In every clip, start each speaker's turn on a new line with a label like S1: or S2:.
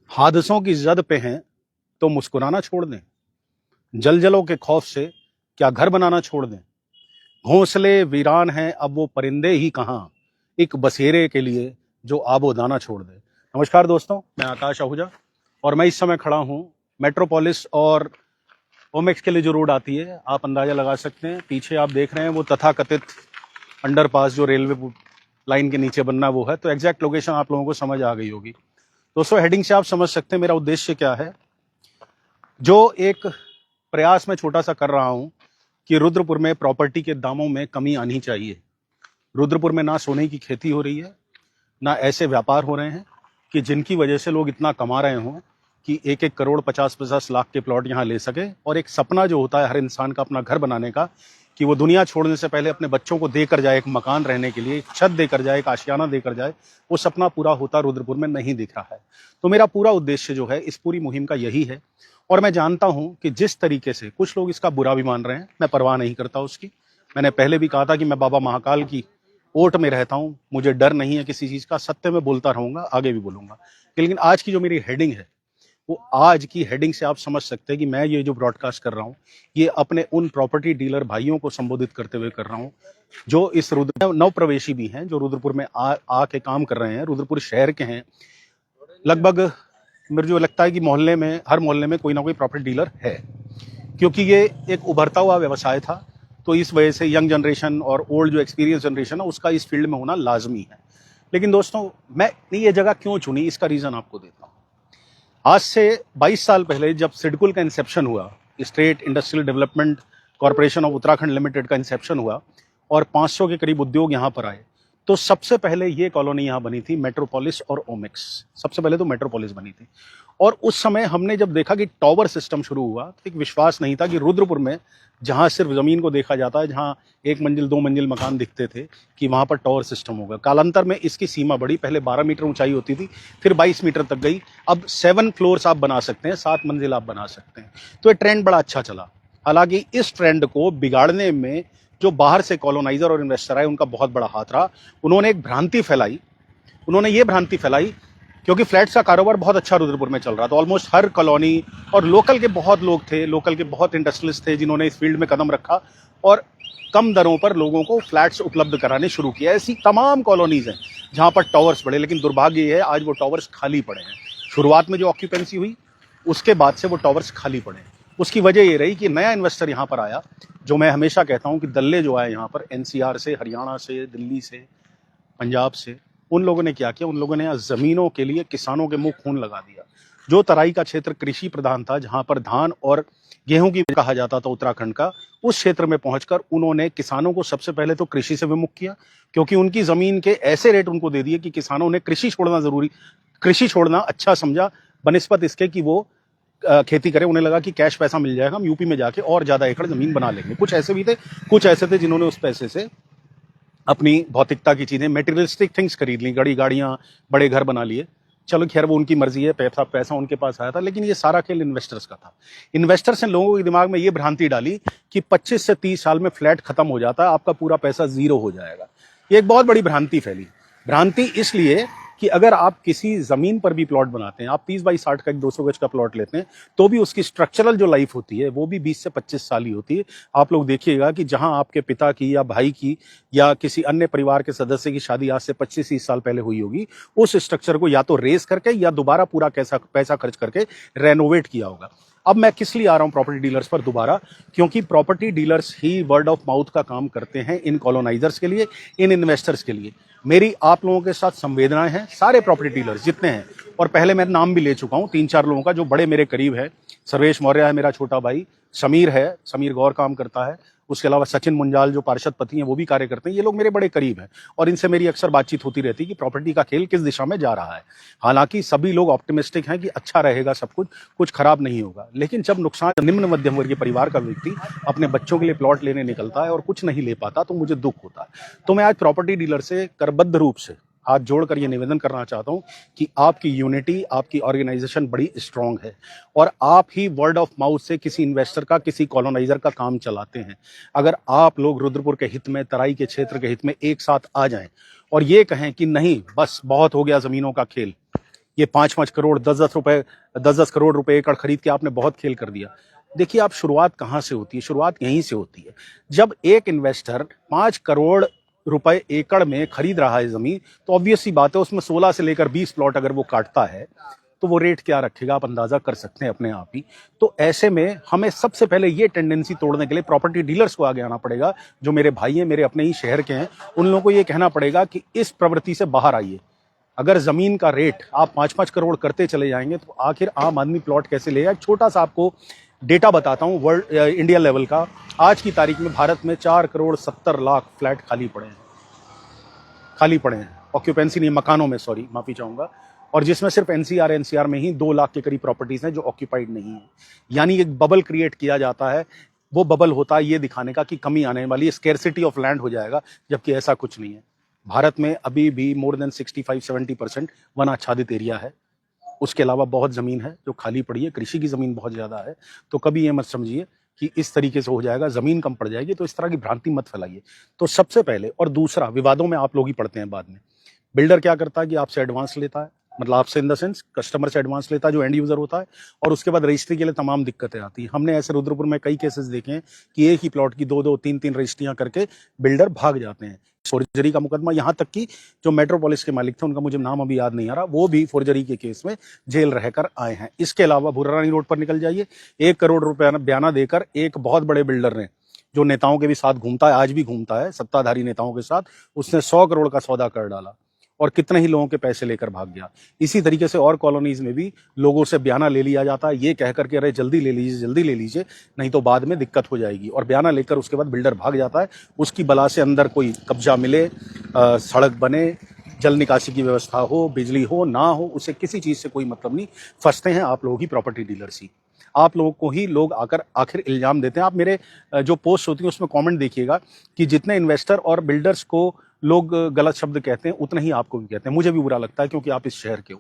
S1: हादसों की जद पे हैं तो मुस्कुराना छोड़ दें। जलजलों के खौफ से क्या घर बनाना छोड़ दें। घोंसले वीरान हैं अब वो परिंदे ही कहाँ, एक बसेरे के लिए जो आबो दाना छोड़ दे। नमस्कार दोस्तों, मैं आकाश आहूजा और मैं इस समय खड़ा हूँ मेट्रोपोलिस और ओमेक्स के लिए जो रोड आती है, आप अंदाजा लगा सकते हैं। पीछे आप देख रहे हैं वो तथाकथित अंडरपास जो रेलवे लाइन के नीचे बनना वो है। तो एग्जैक्ट लोकेशन आप लोगों को समझ आ गई होगी। दोस्तों, हेडिंग से आप समझ सकते हैं मेरा उद्देश्य क्या है। जो एक प्रयास मैं छोटा सा कर रहा हूं कि रुद्रपुर में प्रॉपर्टी के दामों में कमी आनी चाहिए। रुद्रपुर में ना सोने की खेती हो रही है, ना ऐसे व्यापार हो रहे हैं कि जिनकी वजह से लोग इतना कमा रहे हों कि 1-1 करोड़ 50-50 लाख के प्लॉट यहाँ ले सके। और एक सपना जो होता है हर इंसान का अपना घर बनाने का, कि वो दुनिया छोड़ने से पहले अपने बच्चों को देकर जाए, एक मकान रहने के लिए, एक छत देकर जाए, एक आशियाना देकर जाए, वो सपना पूरा होता रुद्रपुर में नहीं दिख रहा है। तो मेरा पूरा उद्देश्य जो है इस पूरी मुहिम का यही है। और मैं जानता हूं कि जिस तरीके से कुछ लोग इसका बुरा भी मान रहे हैं, मैं परवाह नहीं करता उसकी। मैंने पहले भी कहा था कि मैं बाबा महाकाल की ओट में रहता हूं, मुझे डर नहीं है किसी चीज का, सत्य में बोलता रहूंगा, आगे भी बोलूंगा। लेकिन आज की जो मेरी हेडिंग है, वो आज की हेडिंग से आप समझ सकते हैं कि मैं ये जो ब्रॉडकास्ट कर रहा हूँ, ये अपने उन प्रॉपर्टी डीलर भाइयों को संबोधित करते हुए कर रहा हूँ जो इस रुद्र नव प्रवेशी भी हैं, जो रुद्रपुर में आके काम कर रहे हैं, रुद्रपुर शहर के हैं। लगभग मेरे जो लगता है कि मोहल्ले में, हर मोहल्ले में कोई ना कोई प्रॉपर्टी डीलर है, क्योंकि ये एक उभरता हुआ व्यवसाय था। तो इस वजह से यंग जनरेशन और ओल्ड जो एक्सपीरियंस जनरेशन है, उसका इस फील्ड में होना लाजमी है। लेकिन दोस्तों, मैं ये जगह क्यों चुनी, इसका रीजन आपको देता हूँ। आज से 22 साल पहले जब सिडकुल का इंसेप्शन हुआ, state industrial development corporation of Uttarakhand limited का इंसेप्शन हुआ और 500 के करीब उद्योग यहाँ पर आए, तो सबसे पहले ये कॉलोनी यहाँ बनी थी मेट्रोपोलिस और ओमेक्स। सबसे पहले तो मेट्रोपोलिस बनी थी। और उस समय हमने जब देखा कि टावर सिस्टम शुरू हुआ, तो एक विश्वास नहीं था कि रुद्रपुर में, जहां सिर्फ जमीन को देखा जाता है, जहां 1 मंजिल 2 मंजिल मकान दिखते थे, कि वहां पर टावर सिस्टम होगा। कालांतर में इसकी सीमा बढ़ी, पहले 12 मीटर ऊंचाई होती थी, फिर 22 मीटर तक गई। अब 7 फ्लोर्स आप बना सकते हैं, 7 मंजिल आप बना सकते हैं। तो ये ट्रेंड बड़ा अच्छा चला। हालांकि इस ट्रेंड को बिगाड़ने में जो बाहर से कॉलोनाइजर और इन्वेस्टर आए, उनका बहुत बड़ा हाथ रहा। उन्होंने एक भ्रांति फैलाई, उन्होंने ये भ्रांति फैलाई, क्योंकि फ्लैट्स का कारोबार बहुत अच्छा रुद्रपुर में चल रहा था। ऑलमोस्ट हर कॉलोनी और लोकल के बहुत लोग थे, लोकल के बहुत इंडस्ट्रियलिस्ट थे जिन्होंने इस फील्ड में कदम रखा और कम दरों पर लोगों को फ्लैट्स उपलब्ध कराने शुरू किया। ऐसी तमाम कॉलोनीज हैं जहां पर टावर्स पड़े, लेकिन दुर्भाग्य ये है आज वो टावर्स खाली पड़े हैं। शुरुआत में जो ऑक्यूपेंसी हुई, उसके बाद से वो टावर्स खाली पड़े। उसकी वजह ये रही कि नया इन्वेस्टर यहाँ पर आया, जो मैं हमेशा कहता हूँ कि दल्ले जो आए यहाँ पर एनसीआर से, हरियाणा से, दिल्ली से, पंजाब से, उन लोगों ने क्या किया, उन लोगों ने यहाँ जमीनों के लिए किसानों के मुंह खून लगा दिया। जो तराई का क्षेत्र कृषि प्रधान था, जहां पर धान और गेहूं की कहा जाता था उत्तराखंड का, उस क्षेत्र में पहुंचकर उन्होंने किसानों को सबसे पहले तो कृषि से विमुख किया, क्योंकि उनकी जमीन के ऐसे रेट उनको दे दिए कि किसानों ने कृषि छोड़ना अच्छा समझा, बनिस्बत इसके कि वो खेती करें। उन्हें लगा कि कैश पैसा मिल जाएगा, हम यूपी में जाके और ज्यादा एकड़ जमीन बना लेंगे। कुछ ऐसे भी थे, कुछ ऐसे थे जिन्होंने उस पैसे से अपनी भौतिकता की चीजें, मेटेरियलिस्टिक थिंग्स खरीद ली, गाड़ियां, बड़े घर बना लिए। चलो खैर, वो उनकी मर्जी है, पैसा उनके पास आया था। लेकिन ये सारा खेल इन्वेस्टर्स का था। इन्वेस्टर्स ने लोगों के दिमाग में ये भ्रांति डाली कि 25 से 30 साल में फ्लैट खत्म हो जाता है, आपका पूरा पैसा जीरो हो जाएगा। ये एक बहुत बड़ी भ्रांति फैली। भ्रांति इसलिए कि अगर आप किसी जमीन पर भी प्लॉट बनाते हैं, आप 30 बाई 60 का एक 200 गज का प्लॉट लेते हैं, तो भी उसकी स्ट्रक्चरल जो लाइफ होती है वो भी 20 से 25 साल ही होती है। आप लोग देखिएगा कि जहां आपके पिता की या भाई की या किसी अन्य परिवार के सदस्य की शादी आज से 25-30 साल पहले हुई होगी, उस स्ट्रक्चर को या तो रेस करके या दोबारा पूरा पैसा खर्च करके रेनोवेट किया होगा। अब मैं किस लिए आ रहा हूं प्रॉपर्टी डीलर्स पर दोबारा, क्योंकि property dealers he word of mouth का काम करते हैं इन कॉलोनाइजर्स के लिए, इन इन्वेस्टर्स के लिए। मेरी आप लोगों के साथ संवेदनाएं हैं, सारे प्रॉपर्टी डीलर्स जितने हैं। और पहले मैं नाम भी ले चुका हूं 3-4 लोगों का जो बड़े मेरे करीब है। सर्वेश मौर्य है मेरा छोटा भाई, समीर है, समीर गौर काम करता है, उसके अलावा सचिन मुंजाल जो पार्षद पति हैं वो भी कार्य करते हैं। ये लोग मेरे बड़े करीब हैं और इनसे मेरी अक्सर बातचीत होती रहती है कि प्रॉपर्टी का खेल किस दिशा में जा रहा है। हालांकि सभी लोग ऑप्टिमिस्टिक हैं कि अच्छा रहेगा, सब कुछ खराब नहीं होगा। लेकिन जब नुकसान निम्न मध्यम वर्गीय परिवार का व्यक्ति अपने बच्चों के लिए प्लॉट लेने निकलता है और कुछ नहीं ले पाता, तो मुझे दुख होता है। तो मैं आज प्रॉपर्टी डीलर से करबद्ध रूप से हाथ जोड़कर ये निवेदन करना चाहता हूं कि आपकी यूनिटी, आपकी ऑर्गेनाइजेशन बड़ी स्ट्रांग है और आप ही वर्ड ऑफ माउथ से किसी इन्वेस्टर का, किसी कॉलोनाइजर का काम चलाते हैं। अगर आप लोग रुद्रपुर के हित में, तराई के क्षेत्र के हित में एक साथ आ जाएं और ये कहें कि नहीं, बस बहुत हो गया जमीनों का खेल, ये 5-5 करोड़ 10-10 करोड़ रुपए एकड़ खरीद के आपने बहुत खेल कर दिया। देखिए आप शुरुआत कहाँ से होती है? शुरुआत यहीं से होती है। जब एक इन्वेस्टर 5 करोड़ रुपए एकड़ में खरीद रहा है जमीन, तो ऑब्वियस सी बात है उसमें 16 से लेकर 20 प्लॉट अगर वो काटता है तो वो रेट क्या रखेगा आप अंदाजा कर सकते हैं अपने आप ही। तो ऐसे में हमें सबसे पहले ये टेंडेंसी तोड़ने के लिए प्रॉपर्टी डीलर्स को आगे आना पड़ेगा, जो मेरे भाई हैं, मेरे अपने ही शहर के हैं। उन लोगों को ये कहना पड़ेगा कि इस प्रवृत्ति से बाहर आइए। अगर जमीन का रेट आप 5-5 करोड़ करते चले जाएंगे तो आखिर आम आदमी प्लॉट कैसे लेगा? एक छोटा सा आपको डेटा बताता हूं वर्ल्ड इंडिया लेवल का। आज की तारीख में भारत में 4 करोड़ 70 लाख फ्लैट खाली पड़े हैं, ऑक्यूपेंसी नहीं, मकानों में, सॉरी माफी चाहूंगा। और जिसमें सिर्फ एनसीआर में ही 2 लाख के करीब प्रॉपर्टीज हैं जो ऑक्यूपाइड नहीं है। यानी एक बबल क्रिएट किया जाता है। वो बबल होता है ये दिखाने का कि कमी आने वाली है, स्केर्सिटी ऑफ लैंड हो जाएगा, जबकि ऐसा कुछ नहीं है। भारत में अभी भी मोर देन 65-70% वन आच्छादित एरिया है। उसके अलावा बहुत जमीन है जो खाली पड़ी है, कृषि की जमीन बहुत ज्यादा है। तो कभी ये मत समझिए कि इस तरीके से हो जाएगा, जमीन कम पड़ जाएगी, तो इस तरह की भ्रांति मत फैलाइए। तो सबसे पहले, और दूसरा, विवादों में आप लोग ही पढ़ते हैं बाद में, बिल्डर क्या करता है कि आपसे एडवांस लेता है, मतलब आपसे इन द सेंस कस्टमर से एडवांस लेता है जो एंड यूजर होता है, और उसके बाद रजिस्ट्री के लिए तमाम दिक्कतें आती हैं। हमने ऐसे रुद्रपुर में कई केसेस देखे हैं कि एक ही प्लॉट की 2-2, 3-3 रजिस्ट्रियां करके बिल्डर भाग जाते हैं। फोर्जरी का मुकदमा, यहां तक कि जो मेट्रोपोलिस के मालिक थे, उनका मुझे नाम अभी याद नहीं आ रहा, वो भी फोर्जरी के केस में जेल रहकर आए हैं। इसके अलावा भुर्रानी रोड पर निकल जाइए, 1 करोड़ रुपया बयाना देकर एक बहुत बड़े बिल्डर ने, जो नेताओं के भी साथ घूमता है, आज भी घूमता है सत्ताधारी नेताओं के साथ, उसने 100 करोड़ का सौदा कर डाला और कितने ही लोगों के पैसे लेकर भाग गया। इसी तरीके से और कॉलोनीज में भी लोगों से बयाना ले लिया जाता है, ये कहकर के अरे जल्दी ले लीजिए नहीं तो बाद में दिक्कत हो जाएगी, और बयाना लेकर उसके बाद बिल्डर भाग जाता है। उसकी बला से अंदर कोई कब्जा मिले, सड़क बने, जल निकासी की व्यवस्था हो, बिजली हो ना हो, उसे किसी चीज से कोई मतलब नहीं। फंसते हैं आप लोग ही, प्रॉपर्टी डीलर्स ही, आप लोगों को ही लोग आकर आखिर इल्जाम देते हैं। आप मेरे जो पोस्ट होती है उसमें कमेंट देखिएगा कि जितने इन्वेस्टर और बिल्डर्स को लोग गलत शब्द कहते हैं, उतना ही आपको भी कहते हैं। मुझे भी बुरा लगता है क्योंकि आप इस शहर के हो।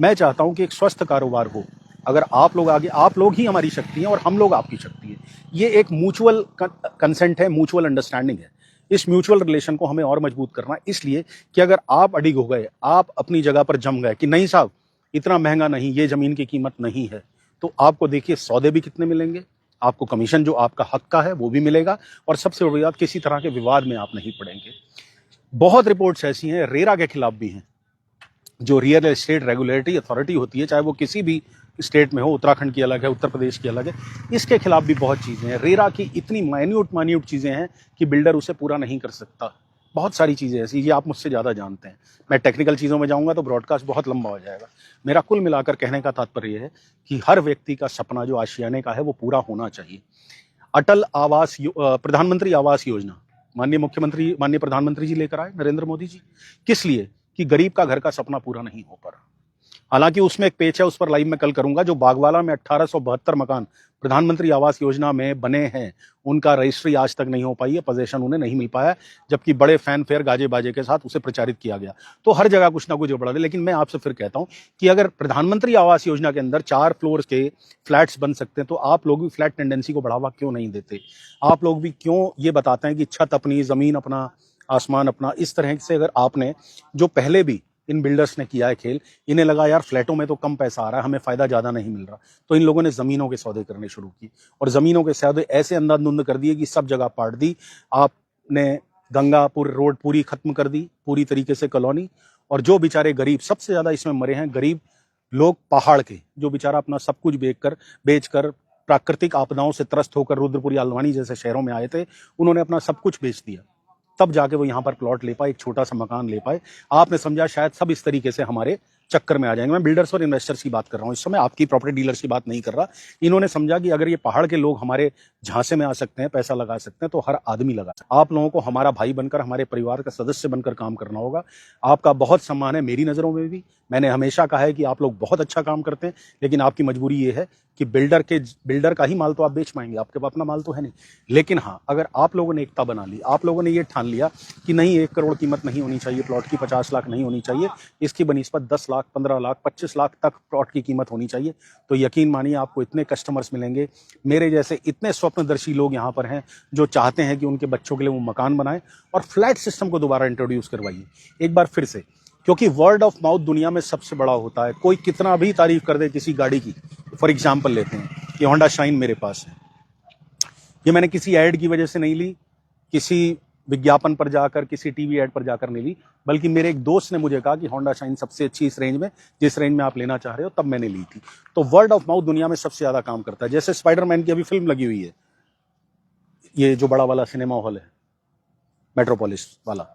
S1: मैं चाहता हूं कि एक स्वस्थ कारोबार हो। अगर आप लोग आगे, आप लोग ही हमारी शक्ति है और हम लोग आपकी शक्ति है। ये एक म्यूचुअल कंसेंट है, म्यूचुअल अंडरस्टैंडिंग है। इस म्यूचुअल रिलेशन को हमें और मजबूत करना है, इसलिए कि अगर आप अडिग हो गए, आप अपनी जगह पर जम गए कि नहीं साहब इतना महंगा नहीं, ये जमीन की कीमत नहीं है, तो आपको देखिए सौदे भी कितने मिलेंगे, आपको कमीशन जो आपका हक का है वो भी मिलेगा, और सबसे बड़ी बात, किसी तरह के विवाद में आप नहीं पड़ेंगे। बहुत रिपोर्ट्स ऐसी हैं, रेरा के खिलाफ भी हैं, जो रियल एस्टेट रेगुलेटरी अथॉरिटी होती है, चाहे वो किसी भी स्टेट में हो, उत्तराखंड की अलग है, उत्तर प्रदेश की अलग है, इसके खिलाफ भी बहुत चीजें हैं। रेरा की इतनी माइन्यूट चीजें हैं कि बिल्डर उसे पूरा नहीं कर सकता। बहुत सारी चीजें ऐसी, ये आप मुझसे ज्यादा जानते हैं। मैं टेक्निकल चीजों में जाऊंगा तो ब्रॉडकास्ट बहुत लंबा हो जाएगा। मेरा कुल मिलाकर कहने का तात्पर्य यह है कि हर व्यक्ति का सपना जो आशियाने का है वो पूरा होना चाहिए। अटल आवास प्रधानमंत्री आवास योजना माननीय प्रधानमंत्री जी लेकर आए, नरेंद्र मोदी जी। किस लिए? कि गरीब का घर का सपना पूरा नहीं हो पा रहा। हालांकि उसमें एक पेच है, उस पर लाइव में कल करूंगा। जो बागवाला में 1872 मकान प्रधानमंत्री आवास योजना में बने हैं, उनका रजिस्ट्री आज तक नहीं हो पाई है, पोजेशन उन्हें नहीं मिल पाया, जबकि बड़े फैन फेयर गाजे बाजे के साथ उसे प्रचारित किया गया। तो हर जगह कुछ ना कुछ बढ़ा दे। लेकिन मैं आपसे फिर कहता हूं कि अगर प्रधानमंत्री आवास योजना के अंदर 4 फ्लोर के फ्लैट्स बन सकते हैं, तो आप लोग भी फ्लैट टेंडेंसी को बढ़ावा क्यों नहीं देते? आप लोग भी क्यों ये बताते हैं कि छत अपनी, जमीन अपना, आसमान अपना? इस तरह से अगर आपने, जो पहले भी इन बिल्डर्स ने किया है खेल, इन्हें लगा यार फ्लैटों में तो कम पैसा आ रहा है, हमें फायदा ज्यादा नहीं मिल रहा, तो इन लोगों ने जमीनों के सौदे करने शुरू किए, और जमीनों के सौदे ऐसे अंधाधुंध कर दिए कि सब जगह पाट दी। आपने गंगापुर रोड पूरी खत्म कर दी, पूरी तरीके से कॉलोनी। और जो बेचारे गरीब, सबसे ज्यादा इसमें मरे हैं गरीब लोग पहाड़ के, जो बेचारा अपना सब कुछ बेचकर प्राकृतिक आपदाओं से त्रस्त होकर रुद्रपुर या हल्द्वानी जैसे शहरों में आए थे, उन्होंने अपना सब कुछ बेच दिया, तब जाके वो यहाँ पर प्लॉट ले पाए, एक छोटा सा मकान ले पाए। आपने समझा शायद सब इस तरीके से हमारे चक्कर में आ जाएंगे। मैं बिल्डर्स और इन्वेस्टर्स की बात कर रहा हूँ इस समय, आपकी प्रॉपर्टी डीलर्स की बात नहीं कर रहा। इन्होंने समझा कि अगर ये पहाड़ के लोग हमारे झांसे में आ सकते हैं, पैसा लगा सकते हैं, तो हर आदमी लगा सकता है। आप लोगों को हमारा भाई बनकर, हमारे परिवार का सदस्य बनकर काम करना होगा। आपका बहुत सम्मान है मेरी नजरों में भी। मैंने हमेशा कहा है कि आप लोग बहुत अच्छा काम करते हैं, लेकिन आपकी मजबूरी ये है कि बिल्डर का ही माल तो आप बेच पाएंगे, आपके पास अपना माल तो है नहीं। लेकिन हाँ, अगर आप लोगों ने एकता बना ली, आप लोगों ने ये ठान लिया कि नहीं 1 करोड़ कीमत नहीं होनी चाहिए प्लॉट की, 50 लाख नहीं होनी चाहिए, इसकी बनिस्बत 10 लाख, 15 लाख, 25 लाख तक प्लॉट की कीमत होनी चाहिए, तो यकीन मानिए आपको इतने कस्टमर्स मिलेंगे। मेरे जैसे इतने स्वप्नदर्शी लोग यहाँ पर हैं जो चाहते हैं कि उनके बच्चों के लिए वो मकान बनाएं, और फ्लैट सिस्टम को दोबारा इंट्रोड्यूस करवाइए। एक बार फिर से क्योंकि वर्ड ऑफ माउथ दुनिया में सबसे बड़ा होता है। कोई कितना भी तारीफ कर दे किसी गाड़ी की, फॉर एग्जाम्पल लेते हैं कि होंडा शाइन मेरे पास है, ये मैंने किसी ऐड की वजह से नहीं ली, किसी विज्ञापन पर जाकर, किसी टीवी ऐड पर जाकर नहीं ली, बल्कि मेरे एक दोस्त ने मुझे कहा कि होंडा शाइन सबसे अच्छी इस रेंज में, जिस रेंज में आप लेना चाह रहे हो, तब मैंने ली थी। तो वर्ड ऑफ माउथ दुनिया में सबसे ज्यादा काम करता है। जैसे स्पाइडरमैन की अभी फिल्म लगी हुई है, ये जो बड़ा वाला सिनेमा हॉल है मेट्रोपोलिस वाला,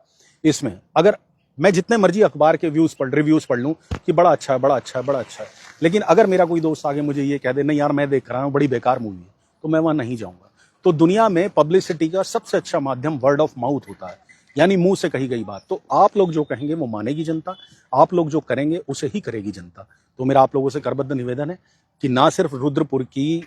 S1: इसमें अगर मैं जितने मर्जी अखबार के रिव्यूज पढ़ लूं कि बड़ा अच्छा है, बड़ा अच्छा है, बड़ा अच्छा है, लेकिन अगर मेरा कोई दोस्त आगे मुझे ये कह दे नहीं यार मैं देख रहा हूं बड़ी बेकार मूवी है, तो मैं वहां नहीं जाऊंगा। तो दुनिया में पब्लिसिटी का सबसे अच्छा माध्यम वर्ड ऑफ माउथ होता है, यानी मुंह से कही गई बात। तो आप लोग जो कहेंगे वो मानेगी जनता, आप लोग जो करेंगे उसे ही करेगी जनता। तो मेरा आप लोगों से करबद्ध निवेदन है कि ना सिर्फ रुद्रपुर की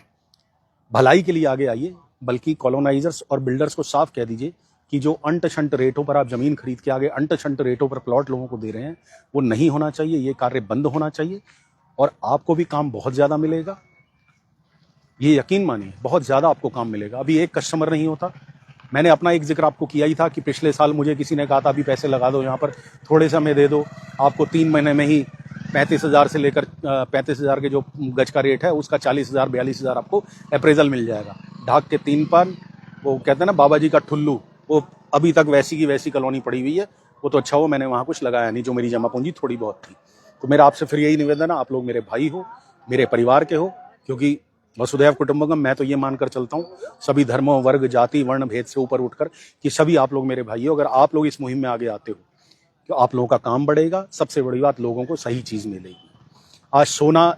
S1: भलाई के लिए आगे आइए, बल्कि कॉलोनाइजर्स और बिल्डर्स को साफ कह दीजिए कि जो अंट शंट रेटों पर आप जमीन खरीद के आगे अंट शंट रेटों पर प्लॉट लोगों को दे रहे हैं, वो नहीं होना चाहिए। ये कार्य बंद होना चाहिए और आपको भी काम बहुत ज्यादा मिलेगा, ये यकीन मानिए, बहुत ज्यादा आपको काम मिलेगा। अभी एक कस्टमर नहीं होता। मैंने अपना एक जिक्र आपको किया ही था कि पिछले साल मुझे किसी ने कहा था अभी पैसे लगा दो यहाँ पर, थोड़े से हमें दे दो, आपको 3 महीने में ही 35,000 से लेकर 35,000 के जो गज का रेट है उसका 40,000 42,000 आपको अप्रेजल मिल जाएगा। ढाक के 3 पान, वो कहते हैं ना बाबा जी का ठुल्लू, वो अभी तक वैसी की वैसी कॉलोनी पड़ी हुई है। वो तो अच्छा हो मैंने वहाँ कुछ लगाया नहीं, जो मेरी जमा पूंजी थोड़ी बहुत थी। तो मेरा आपसे फिर यही निवेदन है, आप लोग मेरे भाई हो, मेरे परिवार के हो, क्योंकि वसुधैव कुटुंबकम मैं तो ये मानकर चलता हूँ सभी धर्मों, वर्ग, जाति, वर्ण भेद से ऊपर उठकर कि सभी आप लोग मेरे भाई हो। अगर आप लोग इस मुहिम में आगे आते हो तो आप लोगों का काम बढ़ेगा। सबसे बड़ी बात, लोगों को सही चीज मिलेगी। आज सोना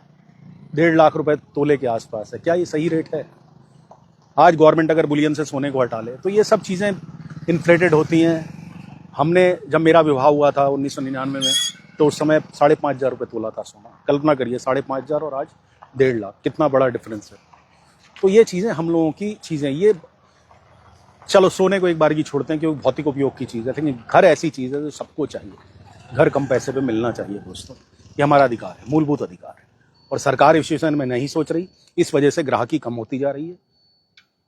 S1: 1.5 लाख रुपए तोले के आसपास है, क्या ये सही रेट है? आज गवर्नमेंट अगर बुलियन से सोने को हटा ले तो ये सब चीजें इन्फ्लेटेड होती हैं। हमने जब मेरा विवाह हुआ था 1999 में, तो उस समय 5,500 रुपये तोला था सोना। कल्पना करिए 5,500 और आज 1.5 लाख, कितना बड़ा डिफरेंस है। तो ये चीजें हम लोगों की चीजें, ये चलो सोने को एक बार की छोड़ते हैं क्योंकि भौतिक उपयोग की चीज है, लेकिन घर ऐसी चीज है जो सबको चाहिए। घर कम पैसे पे मिलना चाहिए दोस्तों, ये हमारा अधिकार है, मूलभूत अधिकार है। और सरकार इस विषय में नहीं सोच रही, इस वजह से ग्राहकी कम होती जा रही है।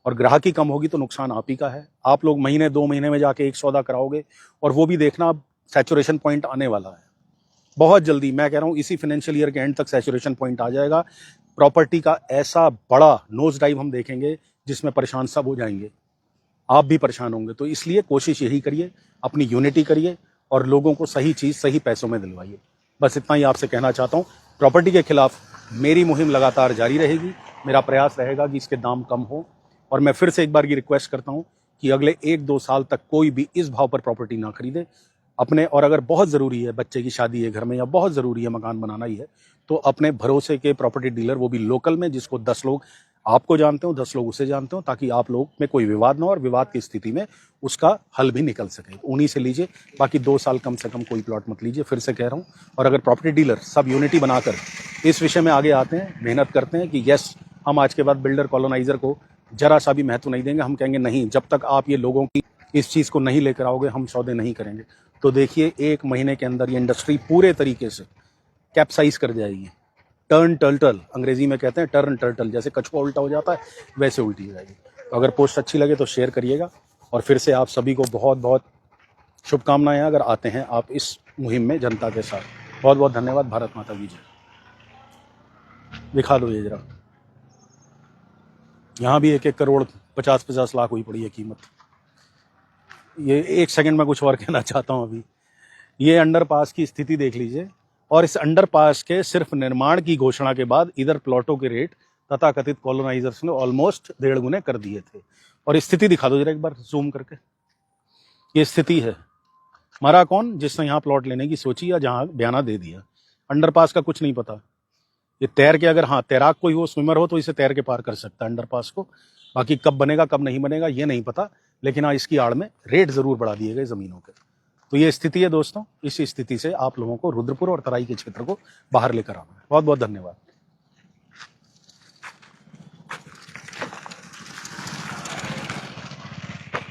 S1: और ग्राहकी कम होगी तो नुकसान आप ही का है। आप लोग महीने 2 महीने में जाके एक सौदा कराओगे, और वो भी देखना सैचुरेशन पॉइंट आने वाला है बहुत जल्दी। मैं कह रहा हूँ इसी फाइनेंशियल ईयर के एंड तक सैचुरेशन पॉइंट आ जाएगा। प्रॉपर्टी का ऐसा बड़ा नोज डाइव हम देखेंगे जिसमें परेशान सब हो जाएंगे, आप भी परेशान होंगे। तो इसलिए कोशिश यही करिए, अपनी यूनिटी करिए और लोगों को सही चीज सही पैसों में दिलवाइए। बस इतना ही आपसे कहना चाहता हूँ। प्रॉपर्टी के खिलाफ मेरी मुहिम लगातार जारी रहेगी। मेरा प्रयास रहेगा कि इसके दाम कम हो, और मैं फिर से एक बार की रिक्वेस्ट करता हूँ कि अगले 1-2 साल तक कोई भी इस भाव पर प्रॉपर्टी ना खरीदे अपने। और अगर बहुत ज़रूरी है, बच्चे की शादी है घर में, या बहुत ज़रूरी है मकान बनाना ही है, तो अपने भरोसे के प्रॉपर्टी डीलर, वो भी लोकल में, जिसको 10 लोग आपको जानते हो, 10 लोग उसे जानते हो, ताकि आप लोग में कोई विवाद ना हो और विवाद की स्थिति में उसका हल भी निकल सके। उन्हीं से लीजिए, बाकी 2 साल कम से कम कोई प्लॉट मत लीजिए, फिर से कह रहा हूँ। और अगर प्रॉपर्टी डीलर सब यूनिटी बनाकर इस विषय में आगे आते हैं, मेहनत करते हैं कि यस हम आज के बाद बिल्डर कॉलोनाइजर को जरा सा भी महत्व नहीं देंगे, हम कहेंगे नहीं, जब तक आप ये लोगों की इस चीज़ को नहीं लेकर आओगे हम सौदे नहीं करेंगे, तो देखिए 1 महीने के अंदर ये इंडस्ट्री पूरे तरीके से कैप्साइज कर जाएगी। टर्न टर्टल अंग्रेजी में कहते हैं, टर्न टर्टल, जैसे कछुआ उल्टा हो जाता है वैसे उल्टी हो जाएगी। तो अगर पोस्ट अच्छी लगे तो शेयर करिएगा। और फिर से आप सभी को बहुत बहुत शुभकामनाएं अगर आते हैं आप इस मुहिम में जनता के साथ। बहुत बहुत धन्यवाद। भारत माता की जय। दिखा दो ये जरा, यहाँ भी 1-1 करोड़ 50-50 लाख हुई पड़ी है कीमत। ये 1 सेकंड में कुछ और कहना चाहता हूँ। अभी ये अंडरपास की स्थिति देख लीजिए, और इस अंडरपास के सिर्फ निर्माण की घोषणा के बाद इधर प्लॉटों के रेट तथाकथित कॉलोनाइजर्स ने ऑलमोस्ट 1.5 गुने कर दिए थे। और स्थिति दिखा दो जरा एक बार जूम करके, ये स्थिति है। मरा कौन? जिसने यहाँ प्लॉट लेने की सोची या जहाँ बयाना दे दिया। अंडरपास का कुछ नहीं पता। ये तैर के, अगर हाँ तैराक कोई हो, स्विमर हो, तो इसे तैर के पार कर सकता है अंडरपास को। बाकी कब बनेगा कब नहीं बनेगा ये नहीं पता, लेकिन हाँ इसकी आड़ में रेट जरूर बढ़ा दिए गए जमीनों के। तो ये स्थिति है दोस्तों। इस स्थिति से आप लोगों को रुद्रपुर और तराई के क्षेत्र को बाहर लेकर आना है। बहुत बहुत धन्यवाद।